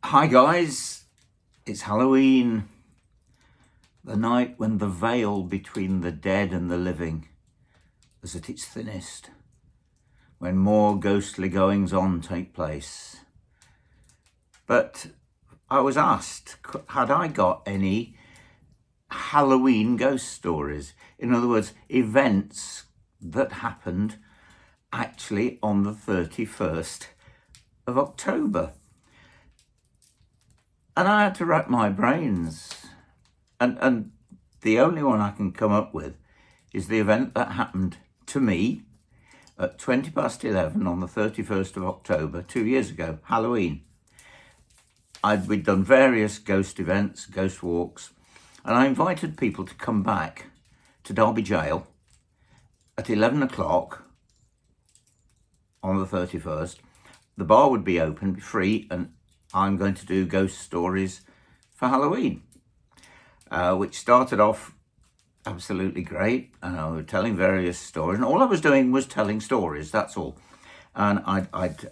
Hi guys, it's Halloween, the night when the veil between the dead and the living is at its thinnest, when more ghostly goings-on take place. But I was asked, had I got any Halloween ghost stories? In other words, events that happened actually on the 31st of October. And I had to rack my brains. And the only one I can come up with is the event that happened to me at 11:20 on the 31st of October, 2 years ago, Halloween. We'd done various ghost events, ghost walks, and I invited people to come back to Derby Jail at 11 o'clock on the 31st. The bar would be open, free, and I'm going to do ghost stories for Halloween, which started off absolutely great. I was telling various stories, and all I was doing was telling stories, that's all. And I'd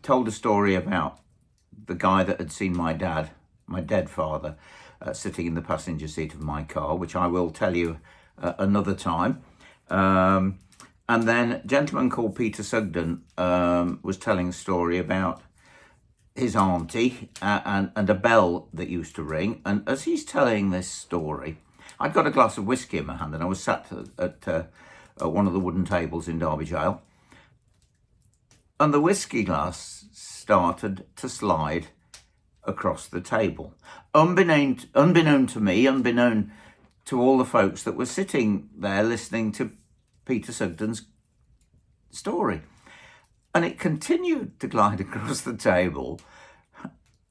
told a story about the guy that had seen my dead father, sitting in the passenger seat of my car, which I will tell you another time. And then a gentleman called Peter Sugden was telling a story about his auntie and a bell that used to ring. And as he's telling this story, I'd got a glass of whiskey in my hand and I was sat at one of the wooden tables in Derby Jail. And the whiskey glass started to slide across the table. Unbeknown to me, unbeknown to all the folks that were sitting there listening to Peter Sugden's story. And it continued to glide across the table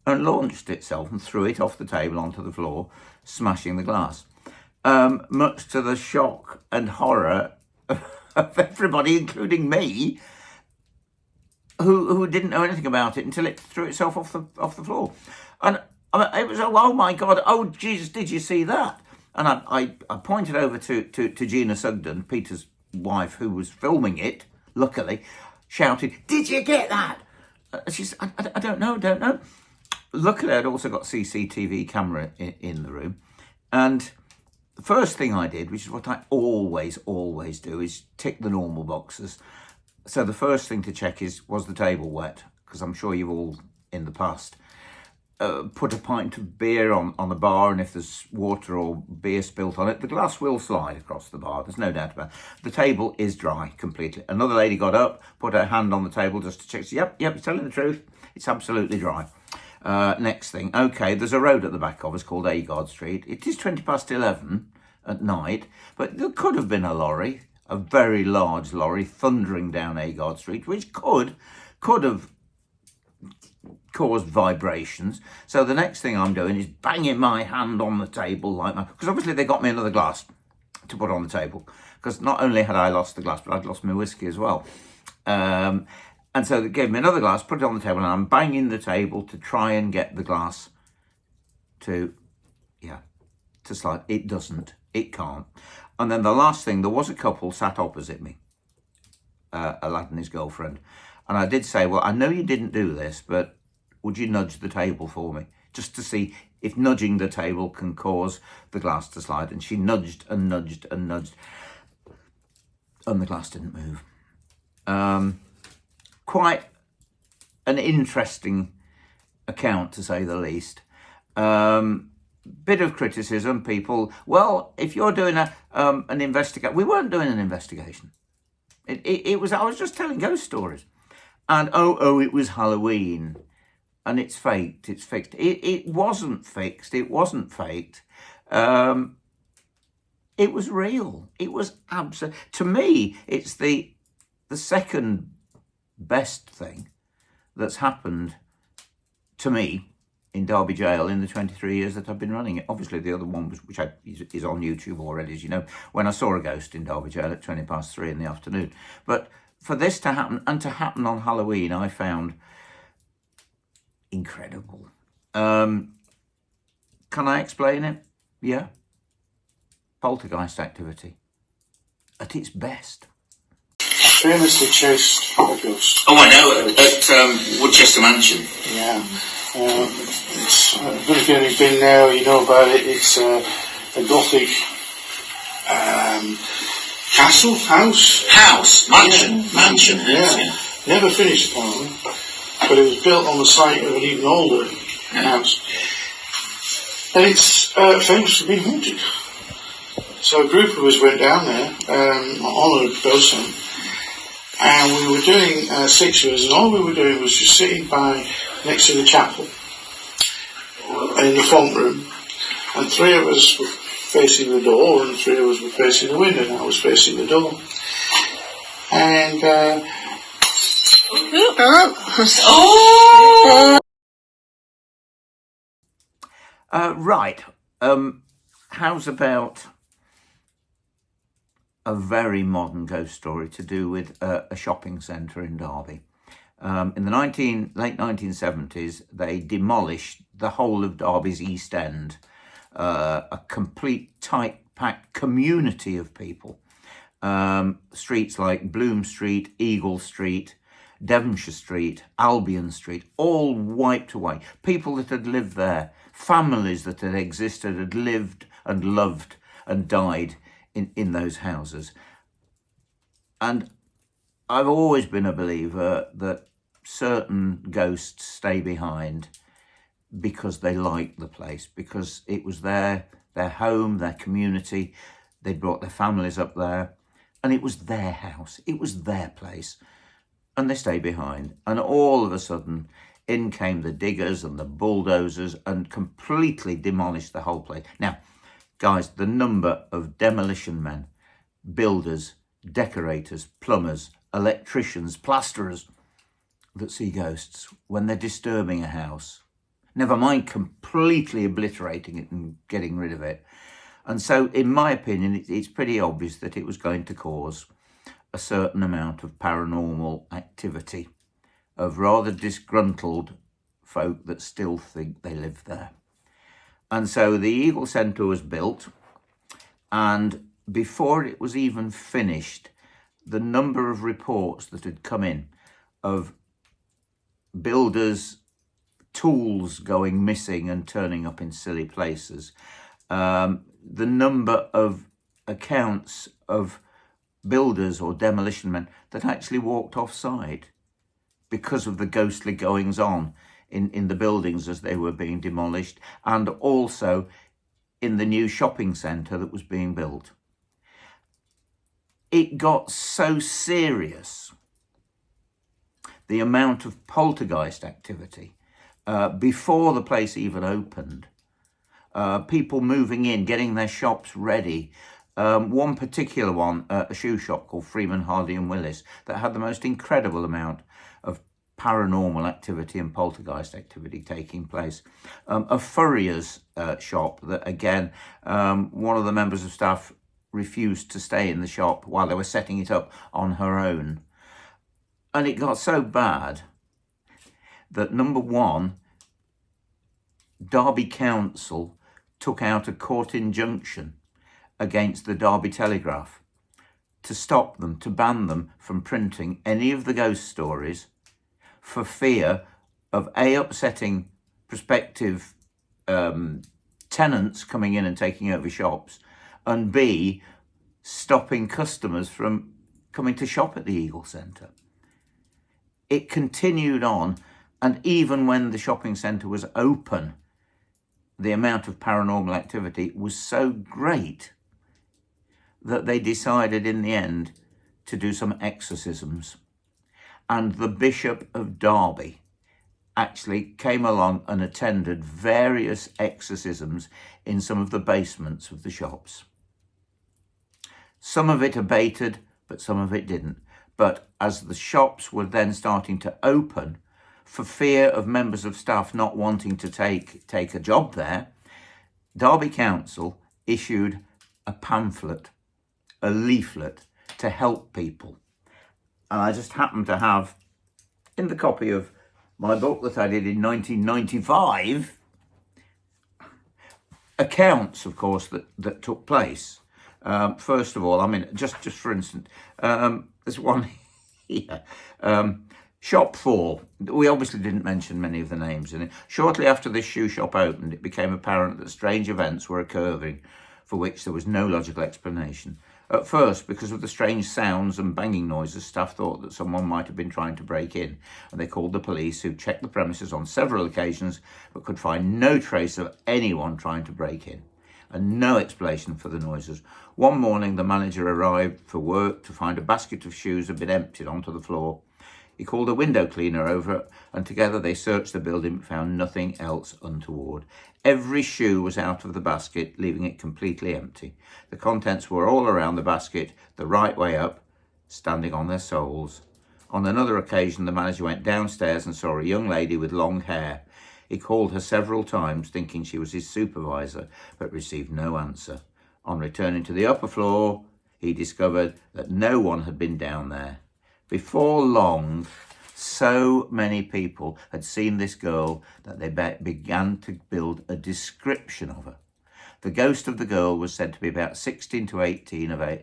and launched itself and threw it off the table onto the floor, smashing the glass. Much to the shock and horror of everybody, including me, who didn't know anything about it until it threw itself off the floor. And it was, oh my God, oh Jesus, did you see that? And I pointed over to Gina Sugden, Peter's wife, who was filming it, luckily, shouted, "Did you get that?" She said, I don't know. Luckily, I'd also got CCTV camera in the room. And the first thing I did, which is what I always do, is tick the normal boxes. So the first thing to check was the table wet? Because I'm sure you've all, in the past, put a pint of beer on the bar, and if there's water or beer spilt on it, the glass will slide across the bar. There's no doubt about it. The table is dry completely. Another lady got up, put her hand on the table just to check. Yep, you're telling the truth. It's absolutely dry. Next thing, okay, there's a road at the back of us called Agard Street. It is 11:20 at night, but there could have been a lorry, a very large lorry, thundering down Agard Street, which could have caused vibrations. So the next thing I'm doing is banging my hand on the table because obviously they got me another glass to put on the table, because not only had I lost the glass, but I'd lost my whiskey as well. And so they gave me another glass, put it on the table, and I'm banging the table to try and get the glass to slide. It doesn't. It can't. And then the last thing, there was a couple sat opposite me, a lad and his girlfriend. And I did say, well, I know you didn't do this, but would you nudge the table for me? Just to see if nudging the table can cause the glass to slide. And she nudged and nudged and nudged. And the glass didn't move. Quite an interesting account, to say the least. Bit of criticism, people. Well, if you're doing an investigation, we weren't doing an investigation. It was, I was just telling ghost stories. And it was Halloween, and it's faked, it's fixed. It wasn't fixed, it wasn't faked. It was real. It was absolute. To me, it's the second best thing that's happened to me in Derby Jail in the 23 years that I've been running it. Obviously, the other one, which is on YouTube already, as you know, when I saw a ghost in Derby Jail at 3:20 in the afternoon. But for this to happen, and to happen on Halloween, I found incredible. Can I explain it? Yeah. Poltergeist activity at its best. Famously chased by a ghost. Oh, I know, at Woodchester Mansion. Yeah. It's, if you've been there, you know about it. It's a Gothic castle, mansion. Yeah. Never finished apparently, but it was built on the site of an even older house, and it's famous for being haunted. So a group of us went down there on a ghost hunt, and we were doing 6 of us, and all we were doing was just sitting by next to the chapel in the front room, and 3 of us were facing the door and 3 of us were facing the window, and I was facing the door. And right. How's about a very modern ghost story to do with a shopping centre in Derby? In the late 1970s, they demolished the whole of Derby's East End, a complete tight-packed community of people. Streets like Bloom Street, Eagle Street, Devonshire Street, Albion Street, all wiped away. People that had lived there, families that had existed, had lived and loved and died in those houses. And I've always been a believer that certain ghosts stay behind because they liked the place, because it was their home, their community. They brought their families up there, and it was their house, it was their place, and they stay behind. And all of a sudden, in came the diggers and the bulldozers and completely demolished the whole place. Now, guys, the number of demolition men, builders, decorators, plumbers, electricians, plasterers that see ghosts when they're disturbing a house, never mind completely obliterating it and getting rid of it. And so, in my opinion, it's pretty obvious that it was going to cause a certain amount of paranormal activity, of rather disgruntled folk that still think they live there. And so the Eagle Centre was built, and before it was even finished, the number of reports that had come in of builders' tools going missing and turning up in silly places, the number of accounts of builders or demolition men that actually walked off-site because of the ghostly goings-on in the buildings as they were being demolished, and also in the new shopping centre that was being built. It got so serious, the amount of poltergeist activity, before the place even opened, people moving in, getting their shops ready. One particular one, a shoe shop called Freeman, Hardy and Willis, that had the most incredible amount of paranormal activity and poltergeist activity taking place. A furrier's shop that, again, one of the members of staff refused to stay in the shop while they were setting it up on her own. And it got so bad that, number one, Derby Council took out a court injunction against the Derby Telegraph to stop them, to ban them from printing any of the ghost stories, for fear of A, upsetting prospective tenants coming in and taking over shops, and B, stopping customers from coming to shop at the Eagle Centre. It continued on, and even when the shopping centre was open, the amount of paranormal activity was so great that they decided in the end to do some exorcisms. And the Bishop of Derby actually came along and attended various exorcisms in some of the basements of the shops. Some of it abated, but some of it didn't. But as the shops were then starting to open, for fear of members of staff not wanting to take a job there, Derby Council issued a pamphlet, a leaflet, to help people. And I just happen to have, in the copy of my book that I did in 1995, accounts, of course, that took place. First of all, I mean, just for instance, there's one here. Shop 4. We obviously didn't mention many of the names in it. Shortly after this shoe shop opened, it became apparent that strange events were occurring for which there was no logical explanation. At first, because of the strange sounds and banging noises, staff thought that someone might have been trying to break in, and they called the police, who checked the premises on several occasions but could find no trace of anyone trying to break in, and no explanation for the noises. One morning, the manager arrived for work to find a basket of shoes had been emptied onto the floor. He called a window cleaner over, and together they searched the building but found nothing else untoward. Every shoe was out of the basket, leaving it completely empty. The contents were all around the basket, the right way up, standing on their soles. On another occasion, the manager went downstairs and saw a young lady with long hair. He called her several times, thinking she was his supervisor, but received no answer. On returning to the upper floor, he discovered that no one had been down there. Before long, so many people had seen this girl that they began to build a description of her. The ghost of the girl was said to be about 16 to 18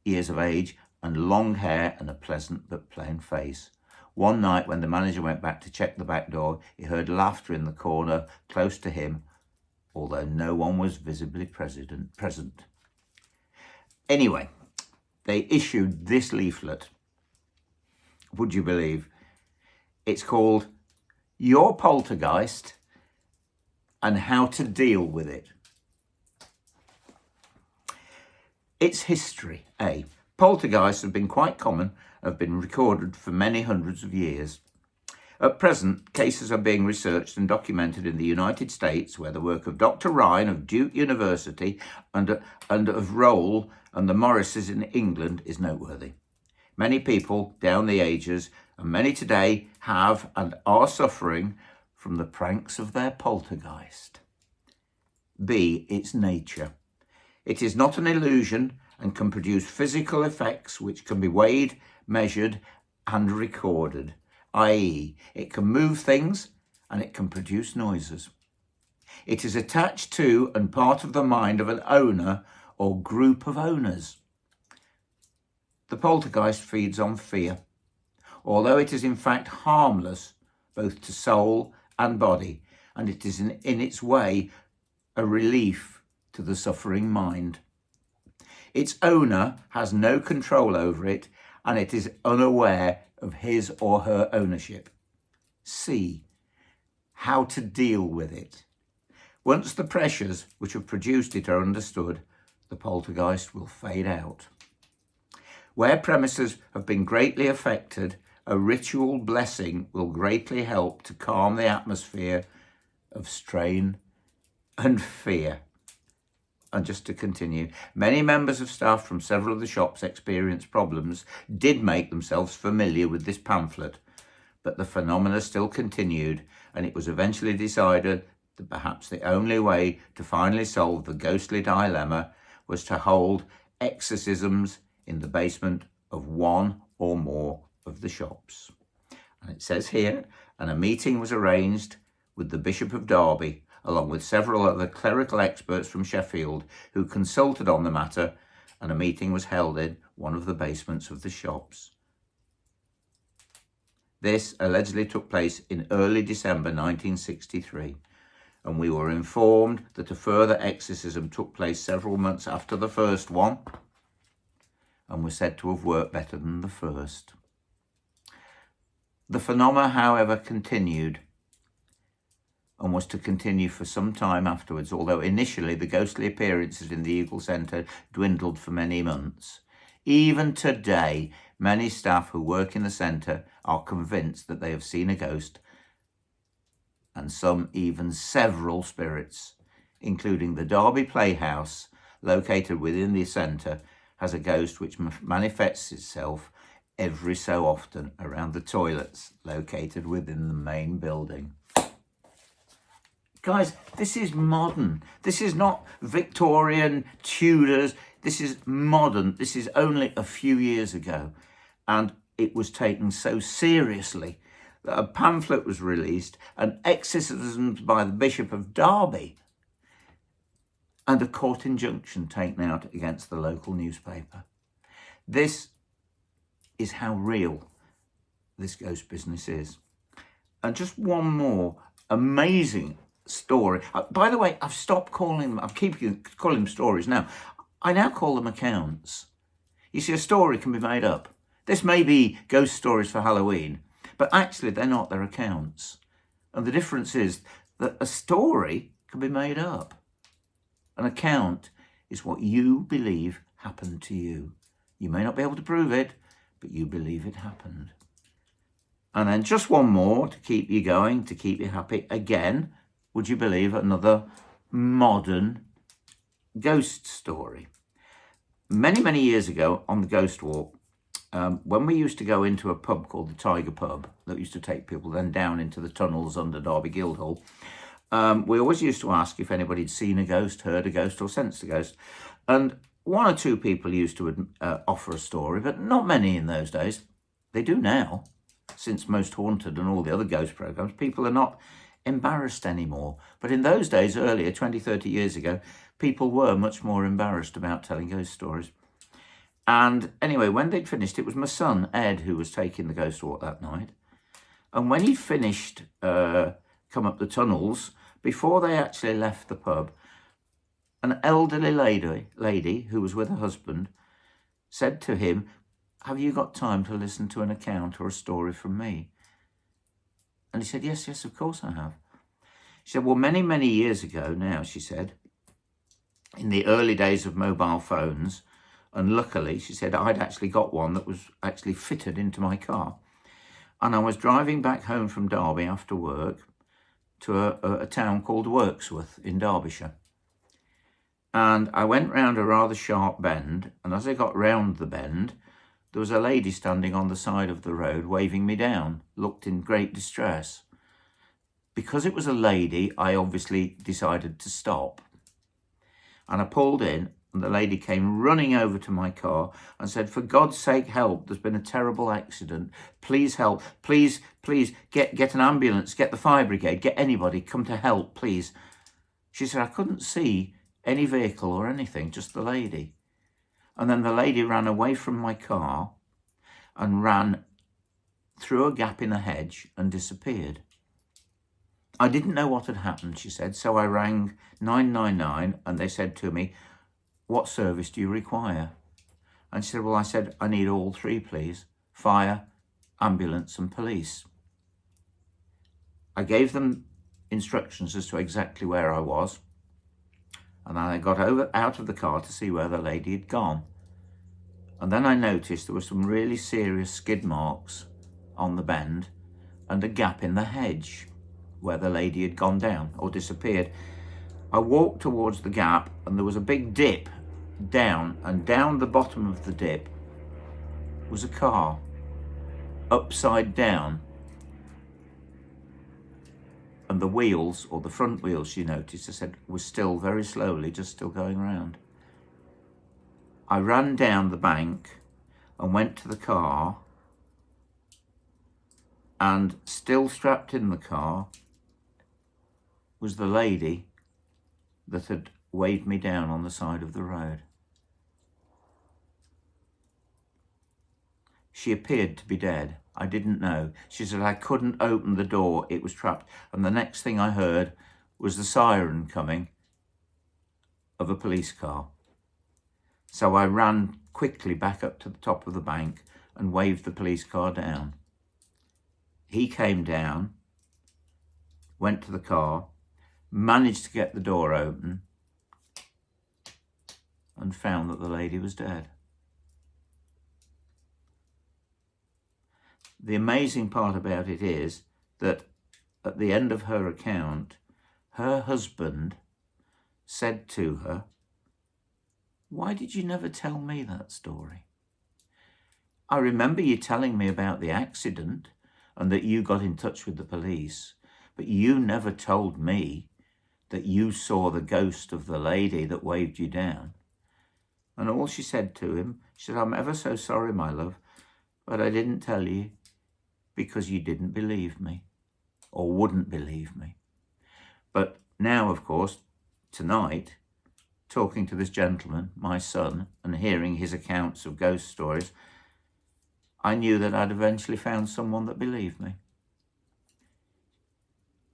years of age, and long hair and a pleasant but plain face. One night when the manager went back to check the back door, he heard laughter in the corner close to him, although no one was visibly present. Anyway, they issued this leaflet. Would you believe? It's called Your Poltergeist and How to Deal with It. Its history. A. Poltergeists have been quite common, have been recorded for many hundreds of years. At present, cases are being researched and documented in the United States, where the work of Dr. Ryan of Duke University and of Roll and the Morrises in England is noteworthy. Many people down the ages, and many today, have and are suffering from the pranks of their poltergeist. B. Its nature. It is not an illusion and can produce physical effects which can be weighed, measured, and recorded, i.e., it can move things and it can produce noises. It is attached to and part of the mind of an owner or group of owners. The poltergeist feeds on fear, although it is in fact harmless both to soul and body, and it is in its way a relief to the suffering mind. Its owner has no control over it, and it is unaware of his or her ownership. C. How to deal with it. Once the pressures which have produced it are understood, the poltergeist will fade out. Where premises have been greatly affected, a ritual blessing will greatly help to calm the atmosphere of strain and fear. And just to continue, many members of staff from several of the shops experienced problems, did make themselves familiar with this pamphlet, but the phenomena still continued, and it was eventually decided that perhaps the only way to finally solve the ghostly dilemma was to hold exorcisms in the basement of one or more of the shops. And it says here, and a meeting was arranged with the Bishop of Derby, along with several other clerical experts from Sheffield, who consulted on the matter, and a meeting was held in one of the basements of the shops. This allegedly took place in early December 1963, and we were informed that a further exorcism took place several months after the first one, and was said to have worked better than the first. The phenomena, however, continued, and was to continue for some time afterwards, although initially the ghostly appearances in the Eagle Centre dwindled for many months. Even today, many staff who work in the centre are convinced that they have seen a ghost, and some even several spirits, including the Derby Playhouse, located within the centre, has a ghost which manifests itself every so often around the toilets located within the main building. Guys, this is modern. This is not Victorian, Tudors. This is modern. This is only a few years ago. And it was taken so seriously that a pamphlet was released, and exorcisms by the Bishop of Derby, and a court injunction taken out against the local newspaper. This is how real this ghost business is. And just one more amazing story. By the way, I've stopped calling them, I'm keeping calling them stories now. I now call them accounts. You see, a story can be made up. This may be ghost stories for Halloween, but actually they're not, they're accounts. And the difference is that a story can be made up. An account is what you believe happened to you. You may not be able to prove it, but you believe it happened. And then just one more to keep you going, to keep you happy. Again, would you believe, another modern ghost story. Many, many years ago on the Ghost Walk, when we used to go into a pub called the Tiger Pub, that used to take people then down into the tunnels under Derby Guildhall, we always used to ask if anybody had seen a ghost, heard a ghost, or sensed a ghost. And one or two people used to offer a story, but not many in those days. They do now, since Most Haunted and all the other ghost programs. People are not embarrassed anymore. But in those days, earlier, 20, 30 years ago, people were much more embarrassed about telling ghost stories. And anyway, when they'd finished, it was my son, Ed, who was taking the ghost walk that night. And when he'd finished come up the tunnels, before they actually left the pub, an elderly lady who was with her husband said to him, "Have you got time to listen to an account or a story from me?" And he said, yes, of course I have. She said, well, many, many years ago now, she said, in the early days of mobile phones, and luckily, she said, I'd actually got one that was actually fitted into my car. And I was driving back home from Derby after work to a town called Wirksworth in Derbyshire. And I went round a rather sharp bend, and as I got round the bend, there was a lady standing on the side of the road waving me down, looked in great distress. Because it was a lady, I obviously decided to stop. And I pulled in, and the lady came running over to my car and said, "For God's sake, help, there's been a terrible accident. Please help, please, get an ambulance, get the fire brigade, get anybody, come to help, please." She said, I couldn't see any vehicle or anything, just the lady. And then the lady ran away from my car and ran through a gap in a hedge and disappeared. I didn't know what had happened, she said, so I rang 999 and they said to me, "What service do you require?" And she said, well, I said, "I need all three, please. Fire, ambulance and police." I gave them instructions as to exactly where I was. And then I got out of the car to see where the lady had gone. And then I noticed there were some really serious skid marks on the bend and a gap in the hedge where the lady had gone down or disappeared. I walked towards the gap and there was a big dip down, and down the bottom of the dip was a car, upside down. And the wheels, or the front wheels, she noticed, I said, was still very slowly, just still going round. I ran down the bank and went to the car, and still strapped in the car was the lady that had waved me down on the side of the road. She appeared to be dead. I didn't know. She said, I couldn't open the door, it was trapped. And the next thing I heard was the siren coming of a police car. So I ran quickly back up to the top of the bank and waved the police car down. He came down, went to the car, managed to get the door open, and found that the lady was dead. The amazing part about it is that at the end of her account, her husband said to her, "Why did you never tell me that story? I remember you telling me about the accident and that you got in touch with the police, but you never told me that you saw the ghost of the lady that waved you down." And all she said to him, she said, "I'm ever so sorry, my love, but I didn't tell you because you didn't believe me or wouldn't believe me." But now, of course, tonight, talking to this gentleman, my son, and hearing his accounts of ghost stories, I knew that I'd eventually found someone that believed me.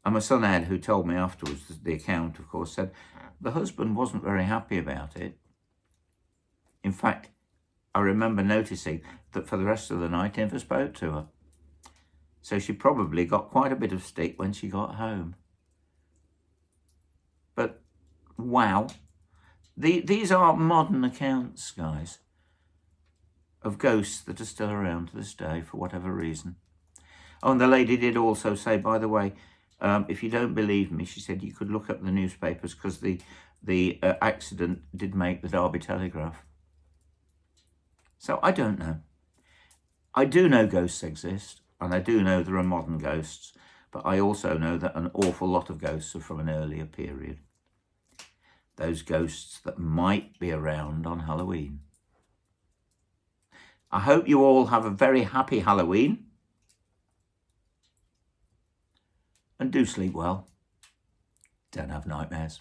And my son Ed, who told me afterwards, the account, of course, said the husband wasn't very happy about it. In fact, I remember noticing that for the rest of the night, he never spoke to her. So she probably got quite a bit of stick when she got home. But, wow. These are modern accounts, guys, of ghosts that are still around to this day for whatever reason. Oh, and the lady did also say, by the way, if you don't believe me, she said you could look up the newspapers because the accident did make the Derby Telegraph. So I don't know. I do know ghosts exist, and I do know there are modern ghosts, but I also know that an awful lot of ghosts are from an earlier period. Those ghosts that might be around on Halloween. I hope you all have a very happy Halloween. And do sleep well. Don't have nightmares.